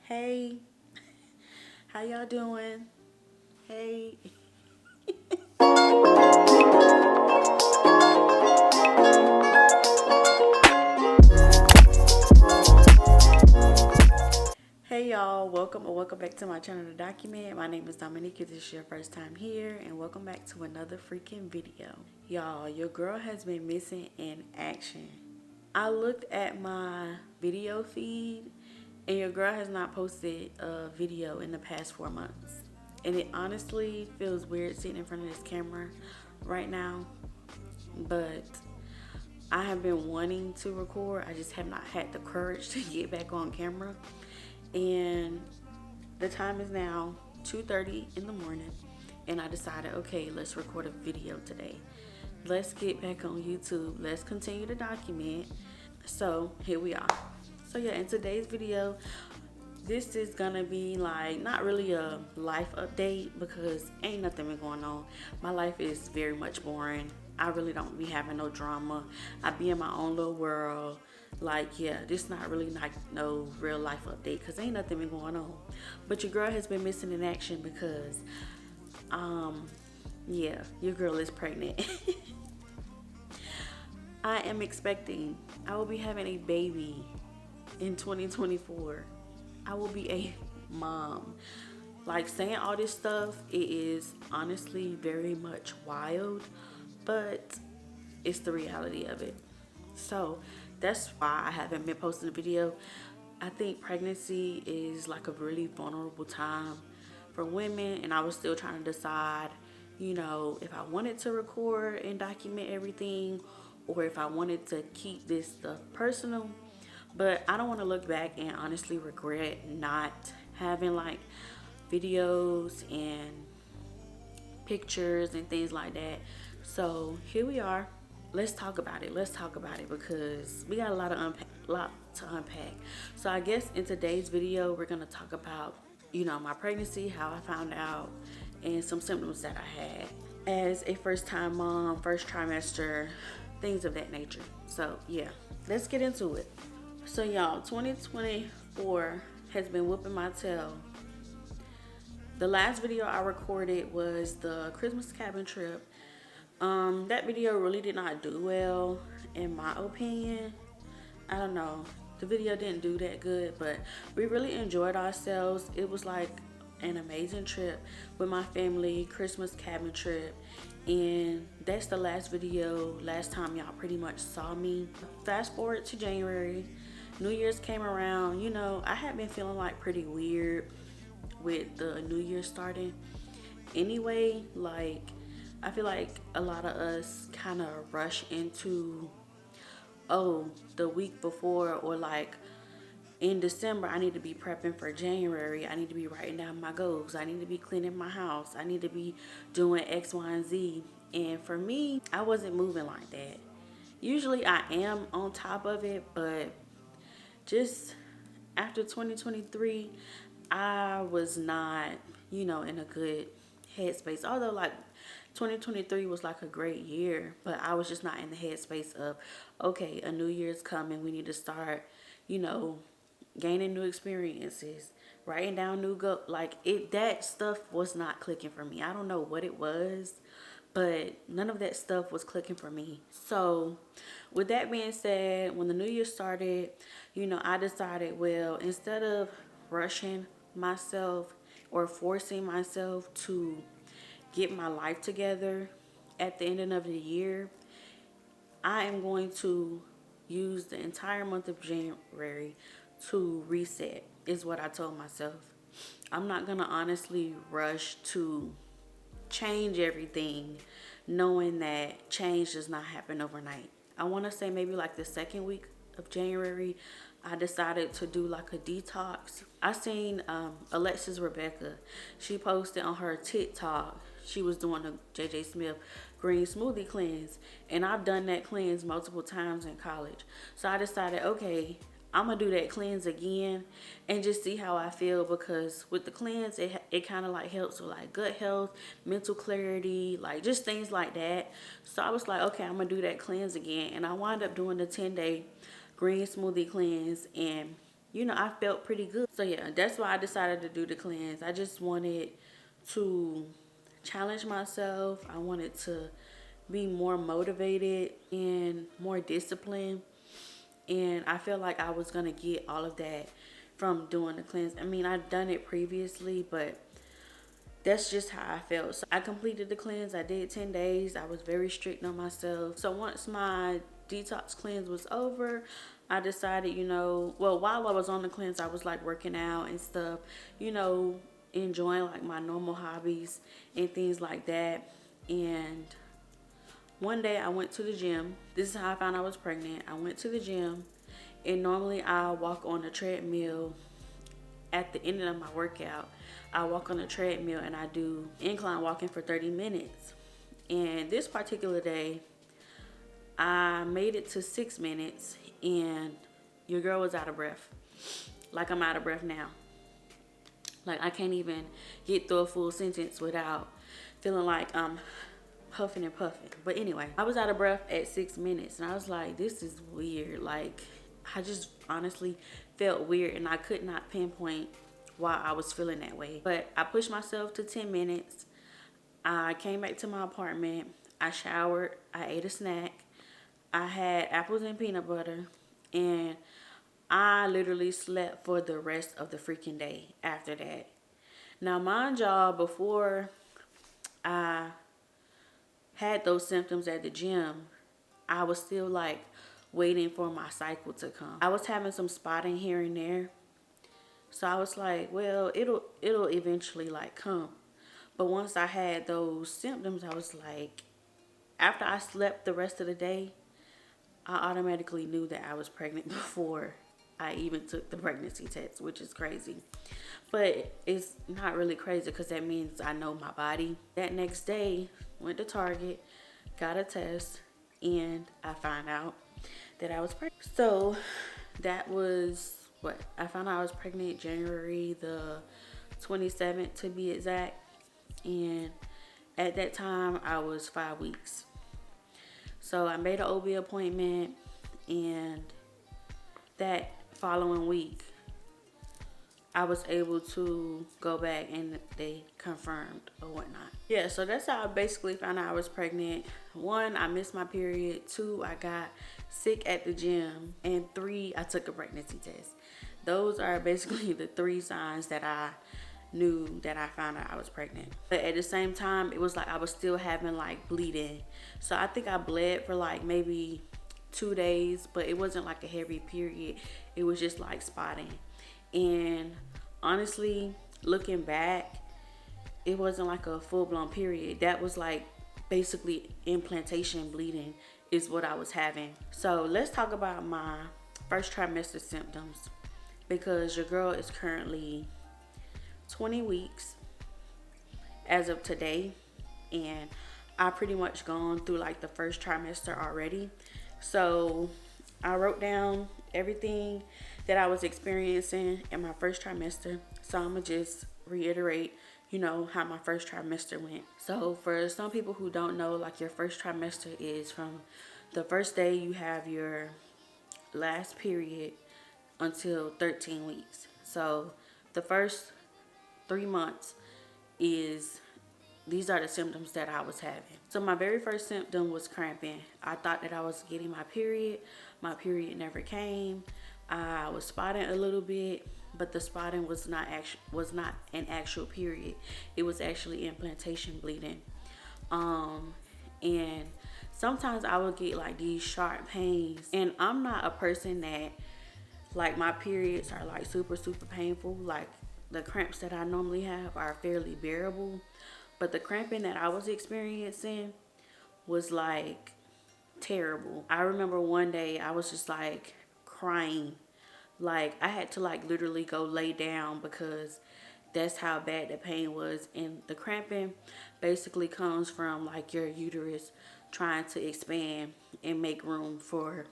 Hey, how y'all doing? Hey. Hey y'all, welcome back to my channel to document. My name is Dominique. If this is your first time here, and welcome back to another freaking video. Y'all, your girl has been missing in action. I looked at my video feed and your girl has not posted a video in the past 4 months. And it honestly feels weird sitting in front of this camera right now. But I have been wanting to record. I just have not had the courage to get back on camera. And the time is now 2:30 in the morning. And I decided, okay, let's record a video today. Let's get back on YouTube. Let's continue to document. So here we are. So yeah, in today's video, this is gonna be like not really a life update because ain't nothing been going on. My life is very much boring. I really don't be having no drama. I be in my own little world. Like, yeah, this not really like no real life update because ain't nothing been going on. But your girl has been missing in action because yeah, your girl is pregnant. I am expecting, I will be having a baby in 2024. I will be a mom. Like, saying all this stuff, it is honestly very much wild, but it's the reality of it. So that's why I haven't been posting a video. I think pregnancy is like a really vulnerable time for women, and I was still trying to decide, if I wanted to record and document everything or if I wanted to keep this stuff personal. But I don't want to look back and honestly regret not having like videos and pictures and things like that. So here we are. Let's talk about it. Because we got a lot to unpack. So I guess in today's video we're gonna talk about, my pregnancy, how I found out, and some symptoms that I had as a first-time mom, first trimester, things of that nature. So yeah, let's get into it. So y'all, 2024 has been whooping my tail. The last video I recorded was the Christmas cabin trip. That video really did not do well, in my opinion. I don't know. The video didn't do that good, but we really enjoyed ourselves. It was like an amazing trip with my family, Christmas cabin trip. And that's the last time y'all pretty much saw me. Fast forward to January. New Year's came around. I had been feeling like pretty weird with the New Year starting. Anyway, like, I feel like a lot of us kind of rush into, the week before, or like in December, I need to be prepping for January. I need to be writing down my goals. I need to be cleaning my house. I need to be doing X, Y, and Z. And for me, I wasn't moving like that. Usually I am on top of it, but just after 2023, I was not, in a good headspace. Although like 2023 was like a great year, but I was just not in the headspace of, okay, a new year's coming. We need to start, gaining new experiences, writing down new goals. Like, that stuff was not clicking for me. I don't know what it was, but none of that stuff was clicking for me. So with that being said, when the new year started, I decided, well, instead of rushing myself or forcing myself to get my life together at the end of the year, I am going to use the entire month of January to reset, is what I told myself. I'm not gonna honestly rush to change everything, knowing that change does not happen overnight. I want to say maybe like the second week of January, I decided to do like a detox. I seen Alexis Rebecca. She posted on her Tik Tok. She was doing a JJ Smith green smoothie cleanse, and I've done that cleanse multiple times in college. So I decided, okay, I'm gonna do that cleanse again and just see how I feel, because with the cleanse, it kind of like helps with like gut health, mental clarity, like just things like that. So I was like, okay, I'm gonna do that cleanse again, and I wound up doing the 10-day green smoothie cleanse. And I felt pretty good. So yeah, that's why I decided to do the cleanse. I just wanted to challenge myself. I wanted to be more motivated and more disciplined. And I feel like I was going to get all of that from doing the cleanse. I mean, I've done it previously, but that's just how I felt. So I completed the cleanse. I did 10 days. I was very strict on myself. So once my detox cleanse was over, I decided, well, while I was on the cleanse, I was like working out and stuff, enjoying like my normal hobbies and things like that. And one day I went to the gym. This is how I found I was pregnant. I went to the gym, and normally I walk on the treadmill at the end of my workout. I walk on the treadmill and I do incline walking for 30 minutes. And this particular day, I made it to 6 minutes and your girl was out of breath. Like I'm out of breath now. Like I can't even get through a full sentence without feeling like I'm huffing and puffing. But anyway, I was out of breath at 6 minutes and I was like, this is weird. Like I just honestly felt weird and I could not pinpoint why I was feeling that way. But I pushed myself to 10 minutes. I came back to my apartment. I showered. I ate a snack. I had apples and peanut butter. And I literally slept for the rest of the freaking day after that. Now, mind y'all, before I had those symptoms at the gym, I was still like waiting for my cycle to come. I was having some spotting here and there. So I was like, well, it'll eventually like come. But once I had those symptoms, I was like, after I slept the rest of the day, I automatically knew that I was pregnant before I even took the pregnancy test, which is crazy. But it's not really crazy because that means I know my body. That next day, went to Target, got a test, and I found out that I was pregnant. So that was what? I found out I was pregnant January the 27th to be exact. And at that time, I was 5 weeks. So I made an OB appointment, and that following week, I was able to go back and they confirmed or whatnot. Yeah, so that's how I basically found out I was pregnant. 1, I missed my period. 2, I got sick at the gym. And 3, I took a pregnancy test. Those are basically the 3 signs that I knew that I found out I was pregnant. But at the same time, it was like I was still having like bleeding. So I think I bled for like maybe 2 days, but it wasn't like a heavy period. It was just like spotting. And honestly, looking back, it wasn't like a full-blown period. That was like basically implantation bleeding is what I was having. So let's talk about my first trimester symptoms, because your girl is currently 20 weeks as of today, and I pretty much gone through like the first trimester already. So I wrote down everything that I was experiencing in my first trimester. So I'm gonna just reiterate, how my first trimester went. So for some people who don't know, like your first trimester is from the first day you have your last period until 13 weeks. So the first 3 months these are the symptoms that I was having. So my very first symptom was cramping. I thought that I was getting my period. My period never came. I was spotting a little bit, but the spotting was not an actual period. It was actually implantation bleeding. And sometimes I would get like these sharp pains, and I'm not a person that like my periods are like super painful. Like the cramps that I normally have are fairly bearable, but the cramping that I was experiencing was like terrible. I remember one day I was just like crying. Like I had to like literally go lay down because that's how bad the pain was. And the cramping basically comes from like your uterus trying to expand and make room for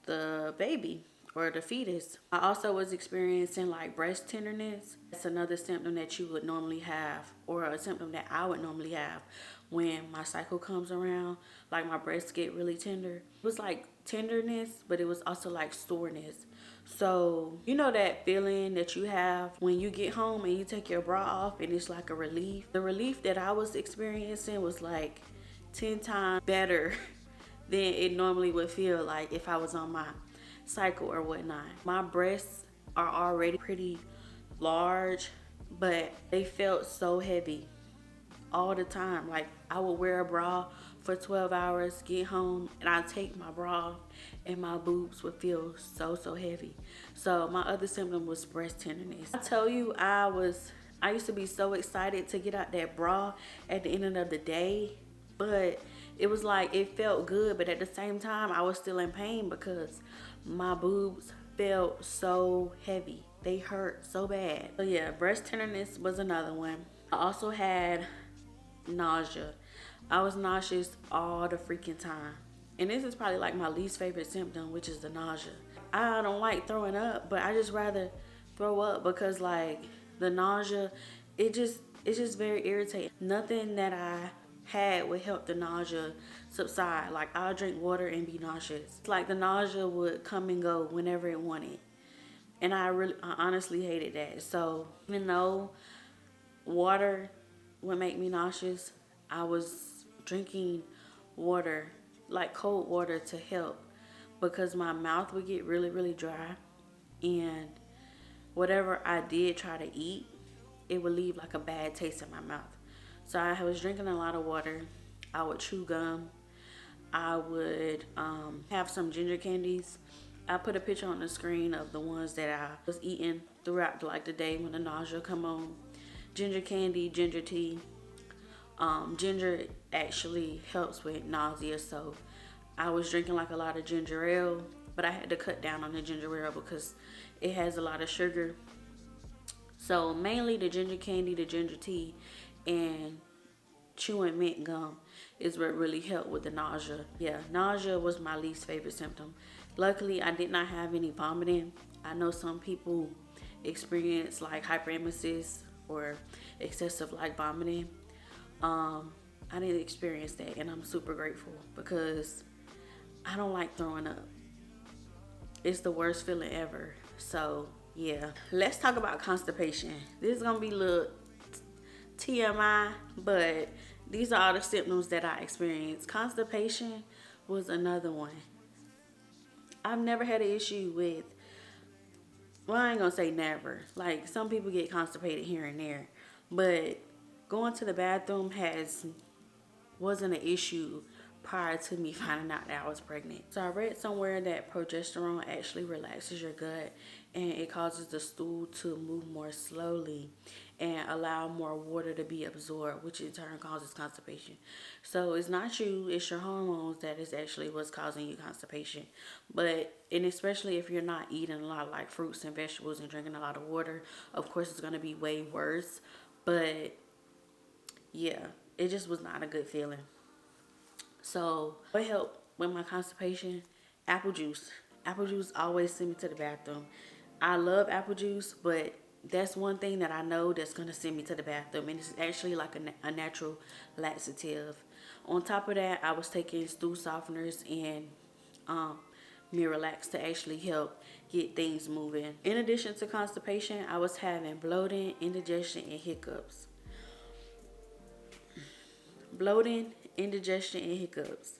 the baby or the fetus. I also was experiencing like breast tenderness. That's another symptom that you would normally have, or a symptom that I would normally have when my cycle comes around. Like my breasts get really tender. It was like tenderness, but it was also like soreness. So, you know that feeling that you have when you get home and you take your bra off and it's like a relief? The relief that I was experiencing was like 10 times better than it normally would feel like if I was on my cycle or whatnot. My breasts are already pretty large, but they felt so heavy all the time. Like I would wear a bra for 12 hours, get home, and I'd take my bra off and my boobs would feel so heavy. So my other symptom was breast tenderness. I tell you, I used to be so excited to get out that bra at the end of the day, but it was like it felt good, but at the same time I was still in pain because my boobs felt so heavy. They hurt so bad. So yeah, breast tenderness was another one. I also had nausea. I was nauseous all the freaking time. And this is probably like my least favorite symptom, which is the nausea. I don't like throwing up, but I just rather throw up because like the nausea, it's just very irritating. Nothing that I had would help the nausea subside. Like I'll drink water and be nauseous. It's like the nausea would come and go whenever it wanted. And I honestly hated that. So even though water would make me nauseous, I was drinking water, like cold water, to help because my mouth would get really dry, and whatever I did try to eat, it would leave like a bad taste in my mouth. So I was drinking a lot of water. I would chew gum. I would have some ginger candies. I put a picture on the screen of the ones that I was eating throughout like the day when the nausea come on. Ginger candy, ginger tea. Ginger actually helps with nausea, so I was drinking like a lot of ginger ale, but I had to cut down on the ginger ale because it has a lot of sugar. So mainly the ginger candy, the ginger tea, and chewing mint gum is what really helped with the nausea. Yeah, nausea was my least favorite symptom. Luckily, I did not have any vomiting. I know some people experience like hyperemesis or excessive like vomiting. I didn't experience that, and I'm super grateful because I don't like throwing up. It's the worst feeling ever. So yeah, let's talk about constipation. This is gonna be a little TMI, but these are all the symptoms that I experienced. Constipation was another one. I've never had an issue with, well, I ain't gonna say never. Like some people get constipated here and there, but going to the bathroom wasn't an issue prior to me finding out that I was pregnant. So I read somewhere that progesterone actually relaxes your gut and it causes the stool to move more slowly and allow more water to be absorbed, which in turn causes constipation. So it's not you, it's your hormones that is actually what's causing you constipation. And especially if you're not eating a lot of like fruits and vegetables and drinking a lot of water, of course it's gonna be way worse. But yeah, it just was not a good feeling. So what helped with my constipation? Apple juice. Apple juice always send me to the bathroom. I love apple juice, but that's one thing that I know that's going to send me to the bathroom. And it's actually like a natural laxative. On top of that, I was taking stool softeners and Miralax to actually help get things moving. In addition to constipation, I was having bloating, indigestion, and hiccups. Bloating, indigestion, and hiccups.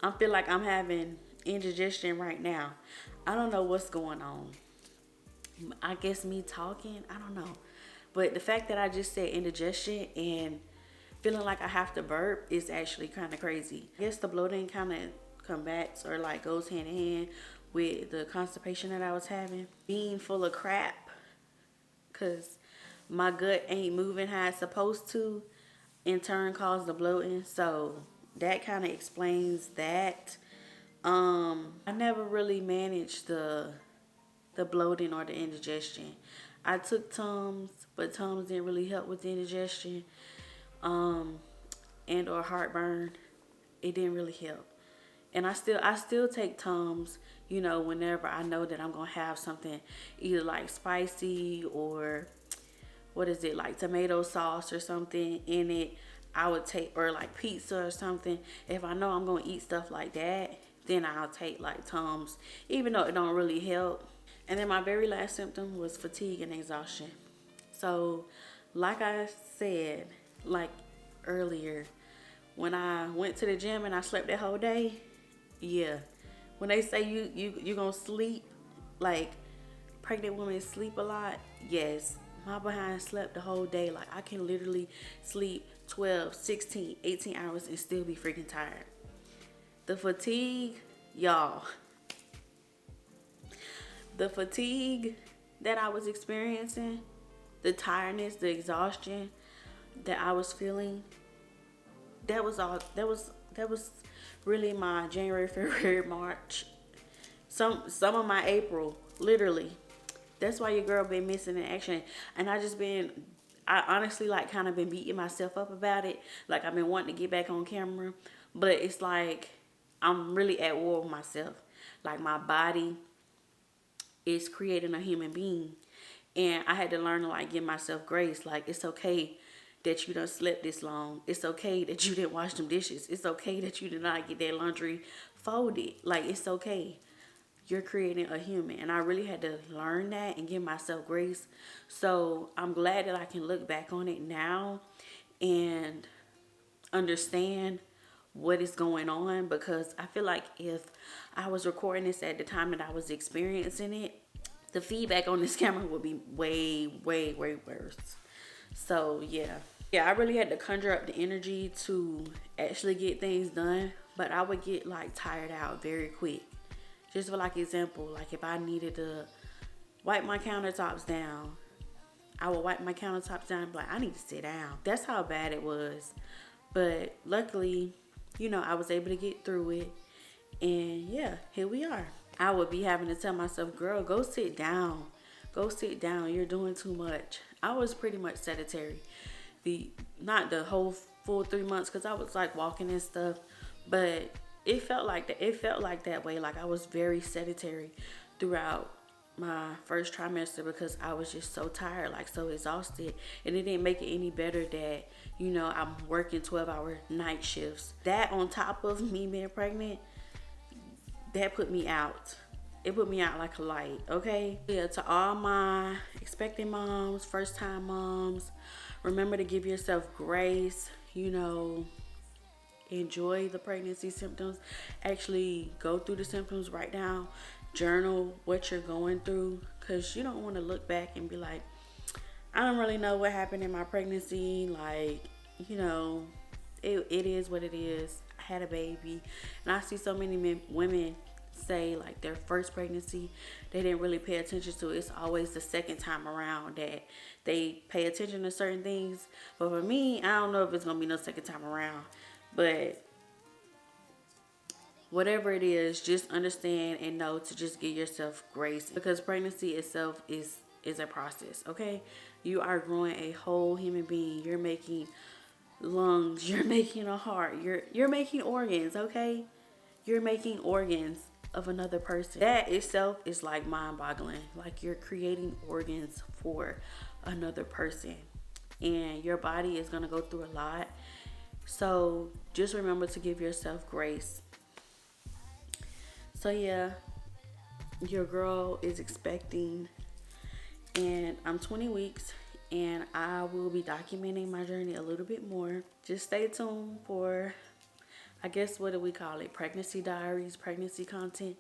I feel like I'm having indigestion right now. I don't know what's going on. I guess me talking, I don't know. But the fact that I just said indigestion and feeling like I have to burp is actually kind of crazy. I guess the bloating kind of combats or like goes hand in hand with the constipation that I was having. Being full of crap because my gut ain't moving how it's supposed to, in turn cause the bloating. So that kind of explains that. I never really managed the bloating or the indigestion. I took Tums, but Tums didn't really help with the indigestion and or heartburn. It didn't really help. And I still take Tums, whenever I know that I'm gonna have something either like spicy or like tomato sauce or something in it. I would take, or like pizza or something. If I know I'm gonna eat stuff like that, then I'll take like Tums, even though it don't really help. And then my very last symptom was fatigue and exhaustion. So, like I said, like earlier, when I went to the gym and I slept that whole day, yeah. When they say you gonna sleep, like pregnant women sleep a lot, yes. My behind slept the whole day. Like I can literally sleep 12, 16, 18 hours and still be freaking tired. The fatigue, y'all. The fatigue that I was experiencing, the tiredness, the exhaustion that I was feeling, that was really my January, February, March, some of my April, literally. That's why your girl been missing in action. And I honestly like kind of been beating myself up about it. Like I've been wanting to get back on camera, but it's like I'm really at war with myself. Like my body is creating a human being, and I had to learn to like give myself grace. Like it's okay that you done slept this long. It's okay that you didn't wash them dishes. It's okay that you did not get that laundry folded. Like it's okay. You're creating a human, and I really had to learn that and give myself grace. So I'm glad that I can look back on it now and understand what is going on, because I feel like if I was recording this at the time that I was experiencing it, the feedback on this camera would be way worse. So yeah, I really had to conjure up the energy to actually get things done, but I would get like tired out very quick. Just for like example, like if I needed to wipe my countertops down, I would wipe my countertops down and be like, I need to sit down. That's how bad it was. But luckily, you know, I was able to get through it. And yeah, here we are. I would be having to tell myself, girl, go sit down. Go sit down. You're doing too much. I was pretty much sedentary. Not the whole full 3 months, because I was like walking and stuff. But it felt like that. It felt like that way. Like I was very sedentary throughout my first trimester, because I was just so tired, like so exhausted. And it didn't make it any better that, you know, I'm working 12-hour night shifts. That on top of me being pregnant, that put me out. It put me out like a light, okay? Yeah, to all my expecting moms, first time moms, remember to give yourself grace, you know, enjoy the pregnancy symptoms. Actually go through the symptoms right now. Journal what you're going through, because you don't want to look back and be like, I don't really know what happened in my pregnancy. Like, you know, it is what it is. I had a baby. And I see so many women say like their first pregnancy, they didn't really pay attention to it. It's always the second time around that they pay attention to certain things. But for me, I don't know if it's going to be no second time around. But whatever it is, just understand and know to just give yourself grace, because pregnancy itself is a process, okay? You are growing a whole human being. You're making lungs, you're making a heart, you're making organs, okay? You're making organs of another person. That itself is like mind-boggling. Like you're creating organs for another person, and your body is going to go through a lot. So just remember to give yourself grace. So yeah, your girl is expecting, and I'm 20 weeks, and I will be documenting my journey a little bit more. Just stay tuned for, I guess, what do we call it? Pregnancy diaries, pregnancy content.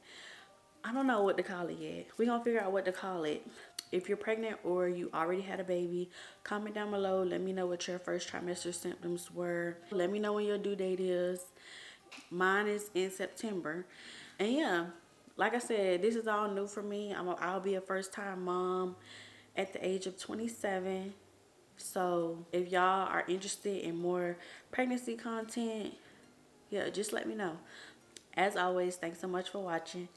I don't know what to call it yet. We're going to figure out what to call it. If you're pregnant or you already had a baby, comment down below. Let me know what your first trimester symptoms were. Let me know when your due date is. Mine is in September. And yeah, like I said, this is all new for me. I'll be a first time mom at the age of 27. So if y'all are interested in more pregnancy content, yeah, just let me know. As always, thanks so much for watching.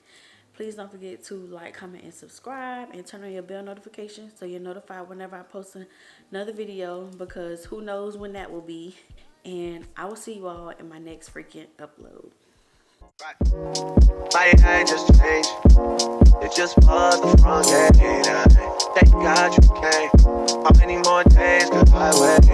Please don't forget to like, comment, and subscribe, and turn on your bell notifications so you're notified whenever I post another video, because who knows when that will be. And I will see you all in my next freaking upload. My ain't just changed. It just was the front gate. Thank God you came. How many more days could I wait?